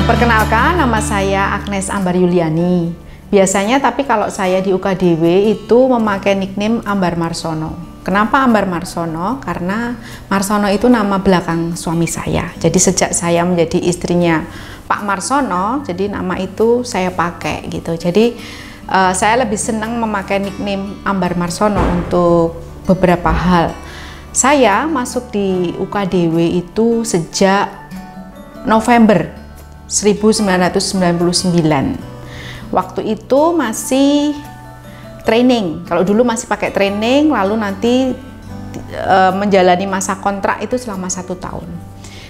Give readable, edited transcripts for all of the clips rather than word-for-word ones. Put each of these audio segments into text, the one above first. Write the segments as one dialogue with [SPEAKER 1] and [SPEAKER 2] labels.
[SPEAKER 1] Perkenalkan, nama saya Agnes Ambar Yuliani. Biasanya tapi kalau saya di UKDW itu memakai nickname Ambar Marsono. Kenapa Ambar Marsono? Karena Marsono itu nama belakang suami saya. Jadi sejak saya menjadi istrinya Pak Marsono, jadi nama itu saya pakai gitu. Jadi saya lebih senang memakai nickname Ambar Marsono untuk beberapa hal. Saya masuk di UKDW itu sejak November 1999. Waktu itu masih training. Kalau dulu masih pakai training, lalu nanti menjalani masa kontrak itu selama 1 tahun.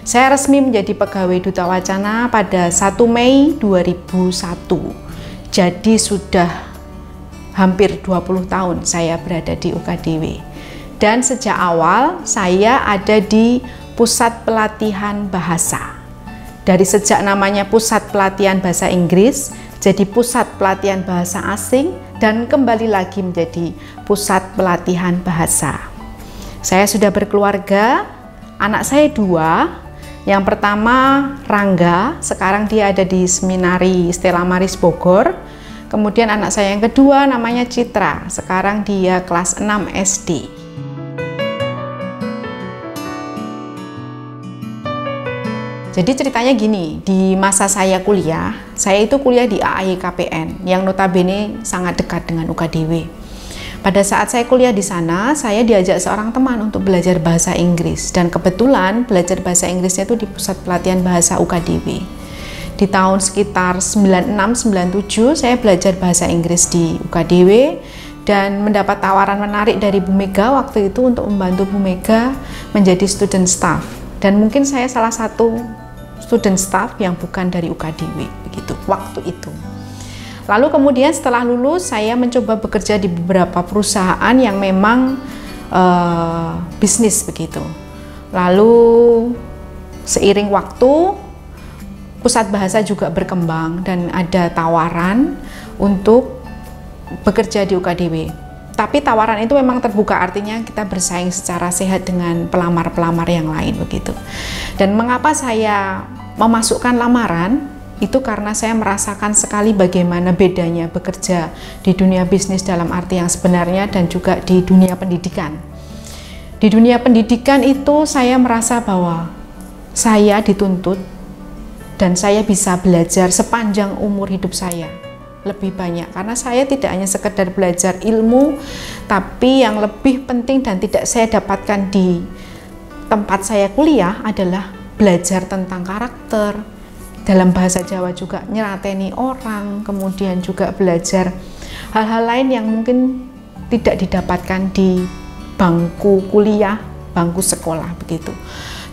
[SPEAKER 1] Saya resmi menjadi pegawai Duta Wacana pada 1 Mei 2001. Jadi sudah hampir 20 tahun saya berada di UKDW. Dan sejak awal saya ada di Pusat Pelatihan Bahasa. Dari sejak namanya Pusat Pelatihan Bahasa Inggris, jadi Pusat Pelatihan Bahasa Asing, dan kembali lagi menjadi Pusat Pelatihan Bahasa. Saya sudah berkeluarga, anak saya 2. Yang pertama Rangga, sekarang dia ada di Seminari Stella Maris Bogor. Kemudian anak saya yang kedua namanya Citra, sekarang dia kelas 6 SD. Jadi ceritanya gini, di masa saya kuliah, saya itu kuliah di AAI KPN yang notabene sangat dekat dengan UKDW. Pada saat saya kuliah di sana, saya diajak seorang teman untuk belajar bahasa Inggris, dan kebetulan belajar bahasa Inggrisnya itu di Pusat Pelatihan Bahasa UKDW. Di tahun sekitar 96-97 saya belajar bahasa Inggris di UKDW dan mendapat tawaran menarik dari Bu Mega waktu itu untuk membantu Bu Mega menjadi student staff. Dan mungkin saya salah satu student staff yang bukan dari UKDW begitu waktu itu. Lalu kemudian setelah lulus saya mencoba bekerja di beberapa perusahaan yang memang bisnis begitu. Lalu seiring waktu Pusat Bahasa juga berkembang dan ada tawaran untuk bekerja di UKDW. Tapi tawaran itu memang terbuka, artinya kita bersaing secara sehat dengan pelamar-pelamar yang lain begitu. Dan mengapa saya memasukkan lamaran? Itu karena saya merasakan sekali bagaimana bedanya bekerja di dunia bisnis dalam arti yang sebenarnya dan juga di dunia pendidikan. Di dunia pendidikan itu saya merasa bahwa saya dituntut dan saya bisa belajar sepanjang umur hidup saya. Lebih banyak, karena saya tidak hanya sekedar belajar ilmu, tapi yang lebih penting dan tidak saya dapatkan di tempat saya kuliah adalah belajar tentang karakter. Dalam bahasa Jawa juga nyerateni orang, kemudian juga belajar hal-hal lain yang mungkin tidak didapatkan di bangku kuliah, bangku sekolah begitu.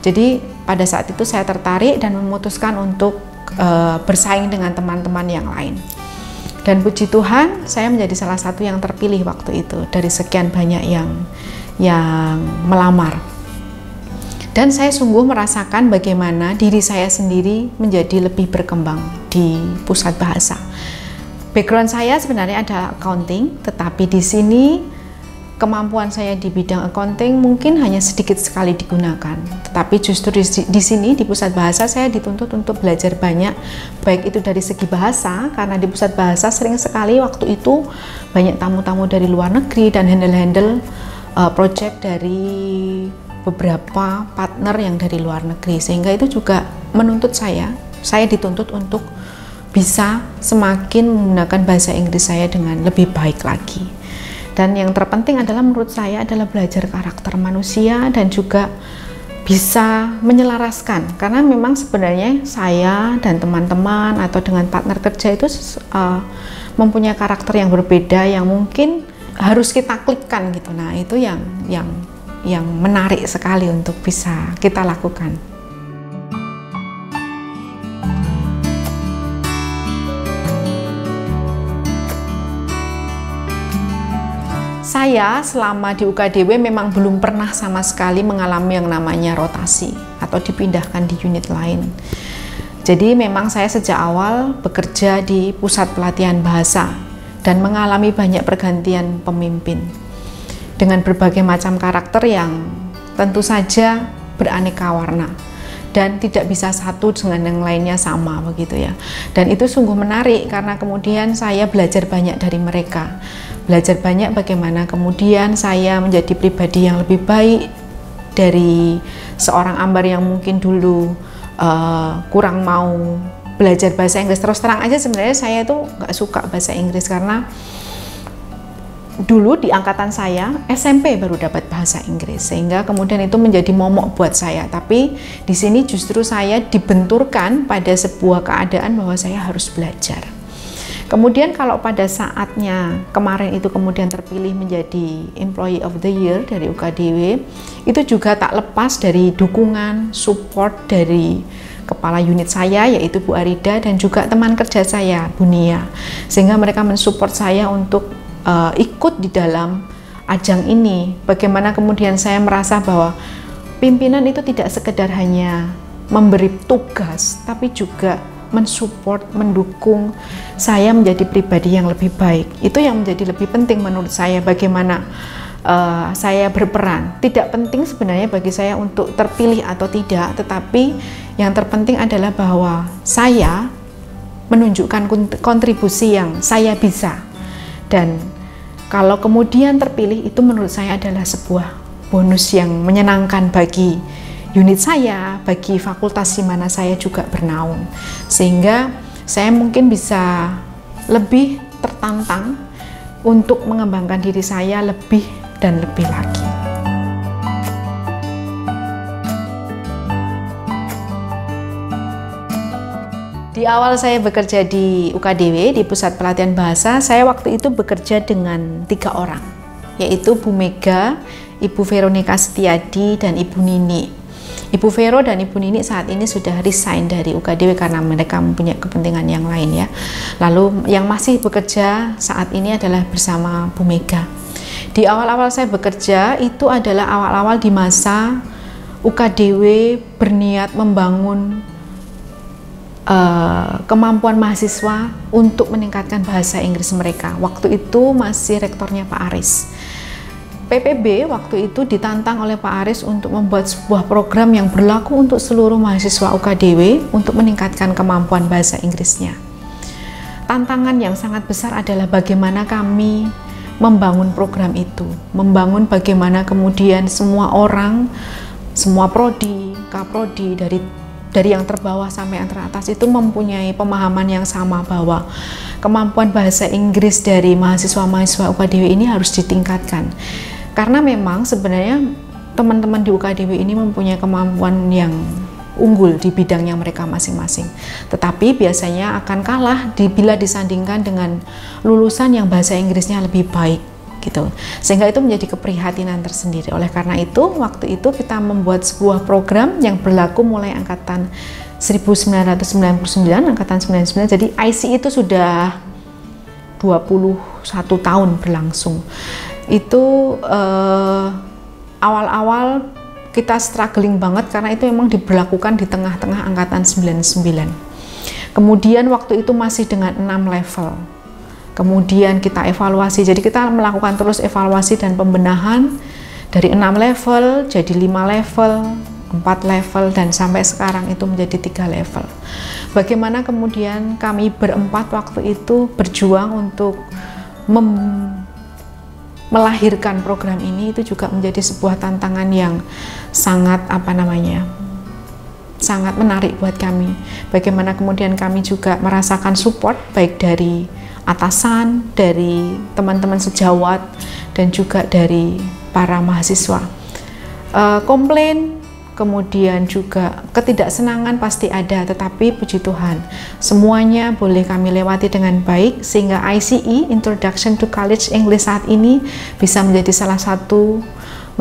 [SPEAKER 1] Jadi pada saat itu saya tertarik dan memutuskan untuk bersaing dengan teman-teman yang lain. Dan puji Tuhan, saya menjadi salah satu yang terpilih waktu itu dari sekian banyak yang melamar. Dan saya sungguh merasakan bagaimana diri saya sendiri menjadi lebih berkembang di Pusat Bahasa. Background saya sebenarnya adalah accounting, tetapi di sini kemampuan saya di bidang accounting mungkin hanya sedikit sekali digunakan. Tetapi justru di sini di Pusat Bahasa saya dituntut untuk belajar banyak, baik itu dari segi bahasa, karena di Pusat Bahasa sering sekali waktu itu banyak tamu-tamu dari luar negeri dan handle project dari beberapa partner yang dari luar negeri, sehingga itu juga menuntut saya dituntut untuk bisa semakin menggunakan bahasa Inggris saya dengan lebih baik lagi. Dan yang terpenting adalah menurut saya adalah belajar karakter manusia dan juga bisa menyelaraskan, karena memang sebenarnya saya dan teman-teman atau dengan partner kerja itu mempunyai karakter yang berbeda yang mungkin harus kita klikkan gitu. Nah itu yang menarik sekali untuk bisa kita lakukan. Saya selama di UKDW memang belum pernah sama sekali mengalami yang namanya rotasi atau dipindahkan di unit lain. Jadi memang saya sejak awal bekerja di Pusat Pelatihan Bahasa dan mengalami banyak pergantian pemimpin dengan berbagai macam karakter yang tentu saja beraneka warna. dan tidak bisa satu dengan yang lainnya sama begitu ya. Dan itu sungguh menarik karena kemudian saya belajar banyak dari mereka, belajar banyak bagaimana kemudian saya menjadi pribadi yang lebih baik dari seorang Ambar yang mungkin dulu kurang mau belajar bahasa Inggris. Terus terang aja sebenarnya saya itu nggak suka bahasa Inggris karena dulu di angkatan saya SMP baru dapat bahasa Inggris, sehingga kemudian itu menjadi momok buat saya. Tapi di sini justru saya dibenturkan pada sebuah keadaan bahwa saya harus belajar. Kemudian kalau pada saatnya kemarin itu kemudian terpilih menjadi Employee of the Year dari UKDW, itu juga tak lepas dari dukungan, support dari kepala unit saya yaitu Bu Arida dan juga teman kerja saya Bu Nia, sehingga mereka mensupport saya untuk ikut di dalam ajang ini. Bagaimana kemudian saya merasa bahwa pimpinan itu tidak sekedar hanya memberi tugas, tapi juga mensupport, mendukung saya menjadi pribadi yang lebih baik. Itu yang menjadi lebih penting menurut saya, bagaimana saya berperan. Tidak penting sebenarnya bagi saya untuk terpilih atau tidak, tetapi yang terpenting adalah bahwa saya menunjukkan kontribusi yang saya bisa. Dan kalau kemudian terpilih, itu menurut saya adalah sebuah bonus yang menyenangkan bagi unit saya, bagi fakultas di mana saya juga bernaung. Sehingga saya mungkin bisa lebih tertantang untuk mengembangkan diri saya lebih dan lebih lagi. Di awal saya bekerja di UKDW, di Pusat Pelatihan Bahasa, saya waktu itu bekerja dengan 3 orang, yaitu Bu Mega, Ibu Veronika Setiadi, dan Ibu Nini. Ibu Vero dan Ibu Nini saat ini sudah resign dari UKDW karena mereka mempunyai kepentingan yang lain ya. Lalu yang masih bekerja saat ini adalah bersama Bu Mega. Di awal-awal saya bekerja, itu adalah awal-awal di masa UKDW berniat membangun kemampuan mahasiswa untuk meningkatkan bahasa Inggris mereka. Waktu itu masih rektornya Pak Aris. PPB waktu itu ditantang oleh Pak Aris untuk membuat sebuah program yang berlaku untuk seluruh mahasiswa UKDW untuk meningkatkan kemampuan bahasa Inggrisnya. Tantangan yang sangat besar adalah bagaimana kami membangun program itu, membangun bagaimana kemudian semua orang, semua prodi, kaprodi, dari yang terbawah sampai yang teratas itu mempunyai pemahaman yang sama bahwa kemampuan bahasa Inggris dari mahasiswa-mahasiswa UKDW ini harus ditingkatkan. Karena memang sebenarnya teman-teman di UKDW ini mempunyai kemampuan yang unggul di bidangnya mereka masing-masing. Tetapi biasanya akan kalah bila disandingkan dengan lulusan yang bahasa Inggrisnya lebih baik. Gitu. Sehingga itu menjadi keprihatinan tersendiri. Oleh karena itu, waktu itu kita membuat sebuah program yang berlaku mulai angkatan 1999, angkatan 99. Jadi IC itu sudah 21 tahun berlangsung. Itu awal-awal kita struggling banget karena itu memang diberlakukan di tengah-tengah angkatan 99. Kemudian waktu itu masih dengan 6 level. Kemudian kita evaluasi, jadi kita melakukan terus evaluasi dan pembenahan dari 6 level jadi 5 level, 4 level, dan sampai sekarang itu menjadi 3 level. Bagaimana kemudian kami berempat waktu itu berjuang untuk melahirkan program ini, itu juga menjadi sebuah tantangan yang sangat sangat menarik buat kami. Bagaimana kemudian kami juga merasakan support baik dari atasan, dari teman-teman sejawat, dan juga dari para mahasiswa. Komplain, kemudian juga ketidaksenangan pasti ada, tetapi puji Tuhan, semuanya boleh kami lewati dengan baik, sehingga ICE, Introduction to College English saat ini bisa menjadi salah satu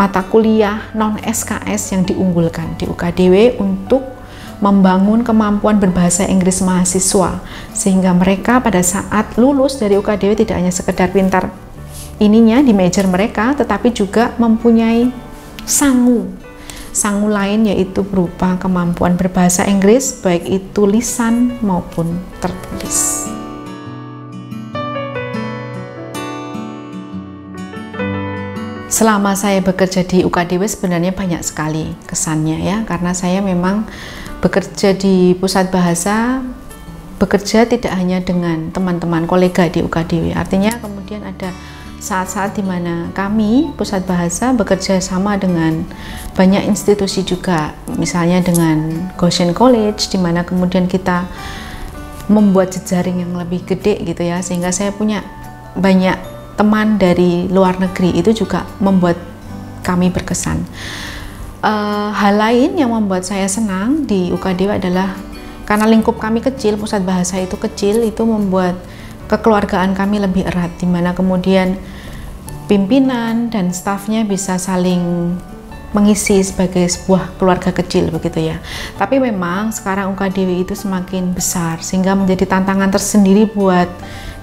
[SPEAKER 1] mata kuliah non-SKS yang diunggulkan di UKDW untuk membangun kemampuan berbahasa Inggris mahasiswa, sehingga mereka pada saat lulus dari UKDW tidak hanya sekedar pintar ininya di major mereka, tetapi juga mempunyai sangu lain, yaitu berupa kemampuan berbahasa Inggris baik itu lisan maupun tertulis. Selama saya bekerja di UKDW sebenarnya banyak sekali kesannya ya, karena saya memang bekerja di pusat bahasa, bekerja tidak hanya dengan teman-teman kolega di UKDW, artinya kemudian ada saat-saat di mana kami pusat bahasa bekerja sama dengan banyak institusi juga, misalnya dengan Goshen College, di mana kemudian kita membuat jejaring yang lebih gede gitu ya, sehingga saya punya banyak teman dari luar negeri, itu juga membuat kami berkesan. Hal lain yang membuat saya senang di UKDW adalah karena lingkup kami kecil, pusat bahasa itu kecil, itu membuat kekeluargaan kami lebih erat, di mana kemudian pimpinan dan stafnya bisa saling mengisi sebagai sebuah keluarga kecil begitu ya. Tapi memang sekarang UKDW itu semakin besar, sehingga menjadi tantangan tersendiri buat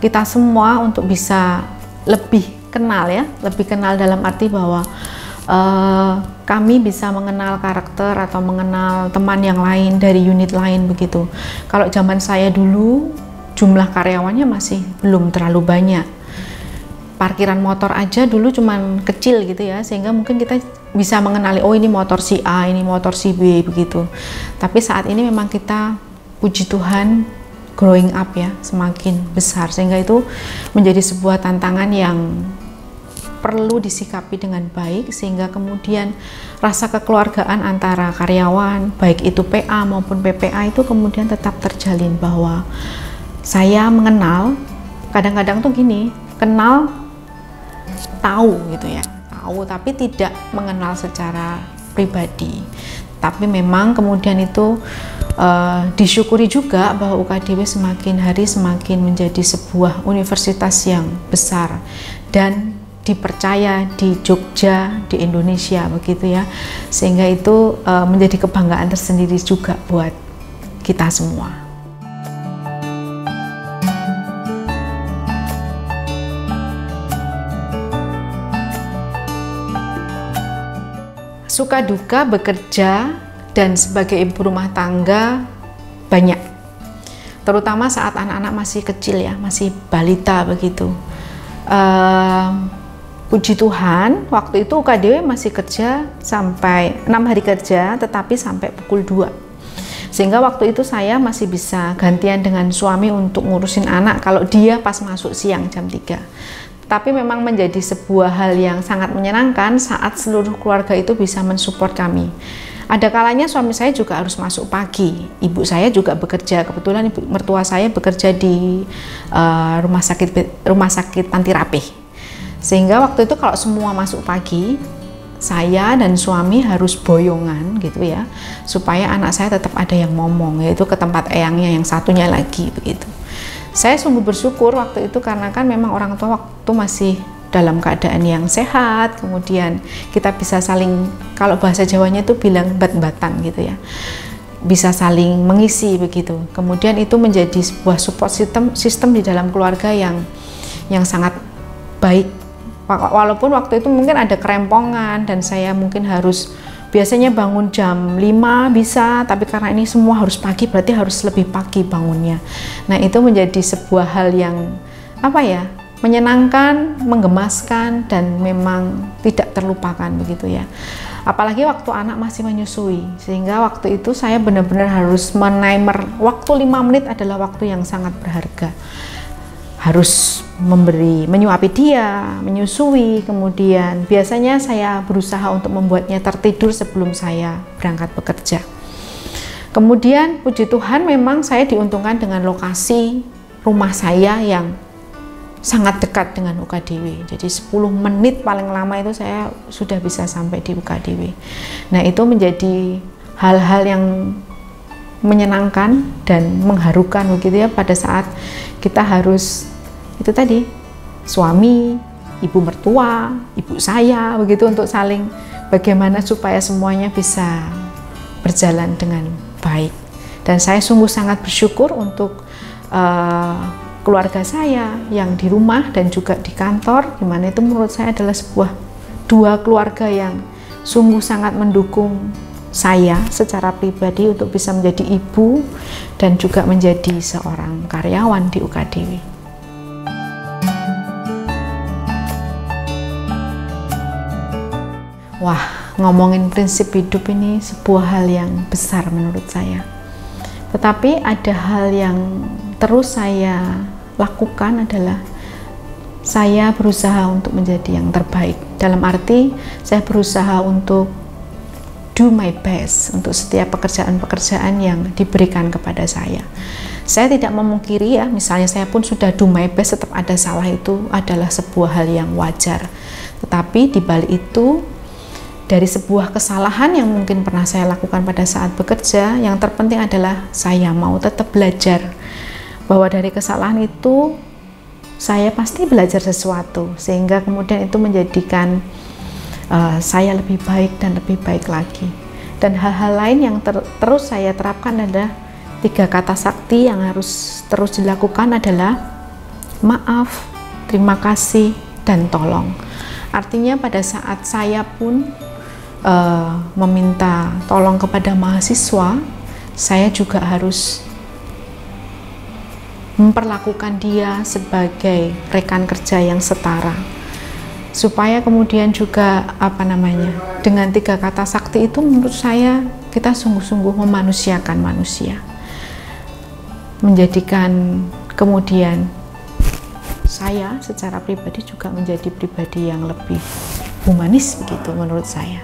[SPEAKER 1] kita semua untuk bisa lebih kenal ya, lebih kenal dalam arti bahwa kami bisa mengenal karakter atau mengenal teman yang lain dari unit lain begitu. Kalau zaman saya dulu jumlah karyawannya masih belum terlalu banyak. Parkiran motor aja dulu cuman kecil gitu ya, sehingga mungkin kita bisa mengenali, oh ini motor si A, ini motor si B begitu. Tapi saat ini memang kita, puji Tuhan, growing up ya, semakin besar, sehingga itu menjadi sebuah tantangan yang perlu disikapi dengan baik, sehingga kemudian rasa kekeluargaan antara karyawan, baik itu PA maupun PPA, itu kemudian tetap terjalin, bahwa saya mengenal, kadang-kadang tuh gini, kenal tahu gitu ya, tahu tapi tidak mengenal secara pribadi. Tapi memang kemudian itu disyukuri juga bahwa UKDW semakin hari semakin menjadi sebuah universitas yang besar dan dipercaya di Jogja, di Indonesia begitu ya, sehingga itu menjadi kebanggaan tersendiri juga buat kita semua. Suka duka bekerja dan sebagai ibu rumah tangga banyak, terutama saat anak-anak masih kecil ya, masih balita begitu. Puji Tuhan, waktu itu UKDW masih kerja sampai 6 hari kerja, tetapi sampai pukul 2. Sehingga waktu itu saya masih bisa gantian dengan suami untuk ngurusin anak kalau dia pas masuk siang jam 3. Tapi memang menjadi sebuah hal yang sangat menyenangkan saat seluruh keluarga itu bisa mensupport kami. Ada kalanya suami saya juga harus masuk pagi, ibu saya juga bekerja, kebetulan ibu mertua saya bekerja di rumah sakit Panti Rapih. Sehingga waktu itu kalau semua masuk pagi, saya dan suami harus boyongan gitu ya, supaya anak saya tetap ada yang ngomong, yaitu ke tempat eyangnya yang satunya lagi begitu. Saya sungguh bersyukur waktu itu, karena kan memang orang tua waktu masih dalam keadaan yang sehat, kemudian kita bisa saling, kalau bahasa Jawanya itu bilang bat-batan gitu ya, bisa saling mengisi begitu. Kemudian itu menjadi sebuah support system di dalam keluarga yang sangat baik. Walaupun waktu itu mungkin ada kerempongan dan saya mungkin harus biasanya bangun jam 5 bisa, tapi karena ini semua harus pagi, berarti harus lebih pagi bangunnya. Nah, itu menjadi sebuah hal yang apa ya, menyenangkan, menggemaskan, dan memang tidak terlupakan begitu ya. Apalagi waktu anak masih menyusui, sehingga waktu itu saya benar-benar harus menimer waktu 5 menit adalah waktu yang sangat berharga. Harus menyuapi dia, menyusui, kemudian biasanya saya berusaha untuk membuatnya tertidur sebelum saya berangkat bekerja. Kemudian puji Tuhan memang saya diuntungkan dengan lokasi rumah saya yang sangat dekat dengan UKDW. Jadi 10 menit paling lama itu saya sudah bisa sampai di UKDW. Nah, itu menjadi hal-hal yang menyenangkan dan mengharukan begitu ya, pada saat kita harus itu tadi, suami, ibu mertua, ibu saya begitu, untuk saling bagaimana supaya semuanya bisa berjalan dengan baik. Dan saya sungguh sangat bersyukur untuk keluarga saya yang di rumah dan juga di kantor, dimana itu menurut saya adalah sebuah dua keluarga yang sungguh sangat mendukung saya secara pribadi untuk bisa menjadi ibu dan juga menjadi seorang karyawan di UKDW. Wah, ngomongin prinsip hidup ini sebuah hal yang besar menurut saya. Tetapi ada hal yang terus saya lakukan adalah saya berusaha untuk menjadi yang terbaik. Dalam arti saya berusaha untuk do my best untuk setiap pekerjaan-pekerjaan yang diberikan kepada saya. Saya tidak memungkiri ya, misalnya saya pun sudah do my best, tetap ada salah, itu adalah sebuah hal yang wajar. Tetapi di balik itu, dari sebuah kesalahan yang mungkin pernah saya lakukan pada saat bekerja, yang terpenting adalah saya mau tetap belajar. Bahwa dari kesalahan itu, saya pasti belajar sesuatu, sehingga kemudian itu menjadikan saya lebih baik dan lebih baik lagi. Dan hal-hal lain yang terus saya terapkan adalah 3 kata sakti yang harus terus dilakukan adalah maaf, terima kasih, dan tolong. Artinya pada saat saya pun meminta tolong kepada mahasiswa, saya juga harus memperlakukan dia sebagai rekan kerja yang setara, supaya kemudian juga dengan 3 kata sakti itu menurut saya kita sungguh-sungguh memanusiakan manusia, menjadikan kemudian saya secara pribadi juga menjadi pribadi yang lebih humanis begitu menurut saya.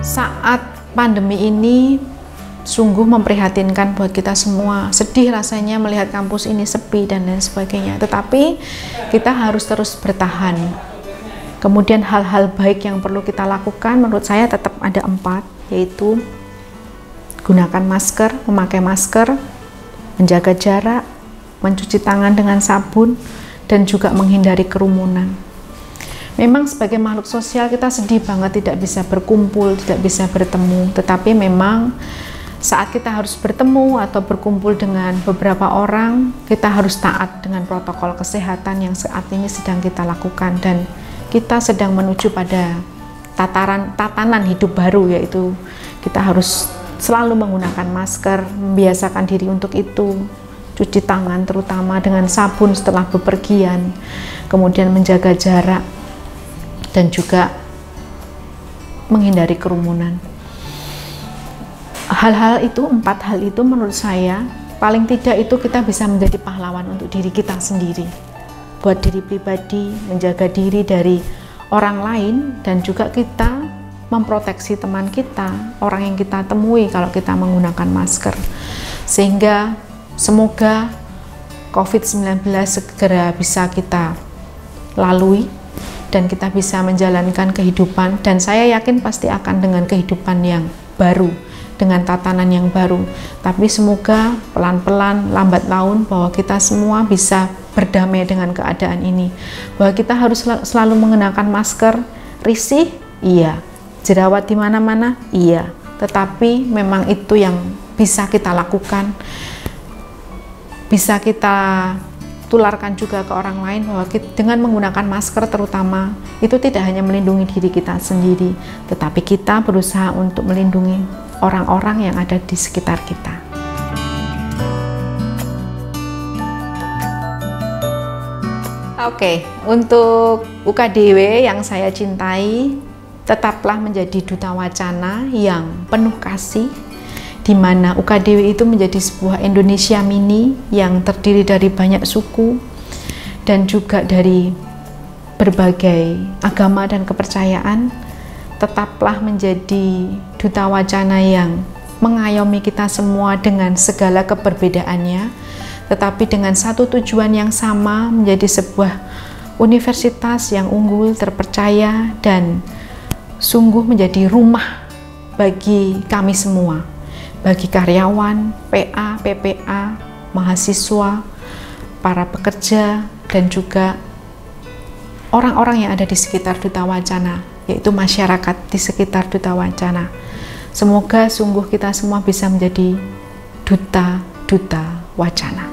[SPEAKER 1] Saat pandemi ini sungguh memprihatinkan buat kita semua. Sedih rasanya melihat kampus ini sepi dan lain sebagainya. Tetapi kita harus terus bertahan. Kemudian hal-hal baik yang perlu kita lakukan menurut saya tetap ada 4, yaitu gunakan masker, memakai masker, menjaga jarak, mencuci tangan dengan sabun, dan juga menghindari kerumunan. Memang sebagai makhluk sosial kita sedih banget tidak bisa berkumpul, tidak bisa bertemu. Tetapi memang saat kita harus bertemu atau berkumpul dengan beberapa orang, kita harus taat dengan protokol kesehatan yang saat ini sedang kita lakukan. Dan kita sedang menuju pada tatanan hidup baru, yaitu kita harus selalu menggunakan masker, membiasakan diri untuk itu, cuci tangan terutama dengan sabun setelah bepergian, kemudian menjaga jarak, dan juga menghindari kerumunan. Hal-hal itu, 4 hal itu menurut saya paling tidak itu kita bisa menjadi pahlawan untuk diri kita sendiri, buat diri pribadi, menjaga diri dari orang lain, dan juga kita memproteksi teman kita, orang yang kita temui kalau kita menggunakan masker. Sehingga semoga COVID-19 segera bisa kita lalui dan kita bisa menjalankan kehidupan, dan saya yakin pasti akan dengan kehidupan yang baru, dengan tatanan yang baru. Tapi semoga pelan-pelan, lambat laun, bahwa kita semua bisa berdamai dengan keadaan ini, bahwa kita harus selalu mengenakan masker. Risih, iya. Jerawat di mana-mana, iya. Tetapi memang itu yang bisa kita lakukan, bisa kita tularkan juga ke orang lain, bahwa dengan menggunakan masker terutama itu tidak hanya melindungi diri kita sendiri, tetapi kita berusaha untuk melindungi orang-orang yang ada di sekitar kita. Oke, untuk UKDW yang saya cintai, tetaplah menjadi duta wacana yang penuh kasih, di mana UKDW itu menjadi sebuah Indonesia mini yang terdiri dari banyak suku dan juga dari berbagai agama dan kepercayaan. Tetaplah menjadi duta wacana yang mengayomi kita semua dengan segala keberbedaannya, tetapi dengan satu tujuan yang sama, menjadi sebuah universitas yang unggul, terpercaya, dan sungguh menjadi rumah bagi kami semua, bagi karyawan, PA, PPA, mahasiswa, para pekerja, dan juga orang-orang yang ada di sekitar Duta Wacana, yaitu masyarakat di sekitar Duta Wacana. Semoga sungguh kita semua bisa menjadi duta-duta wacana.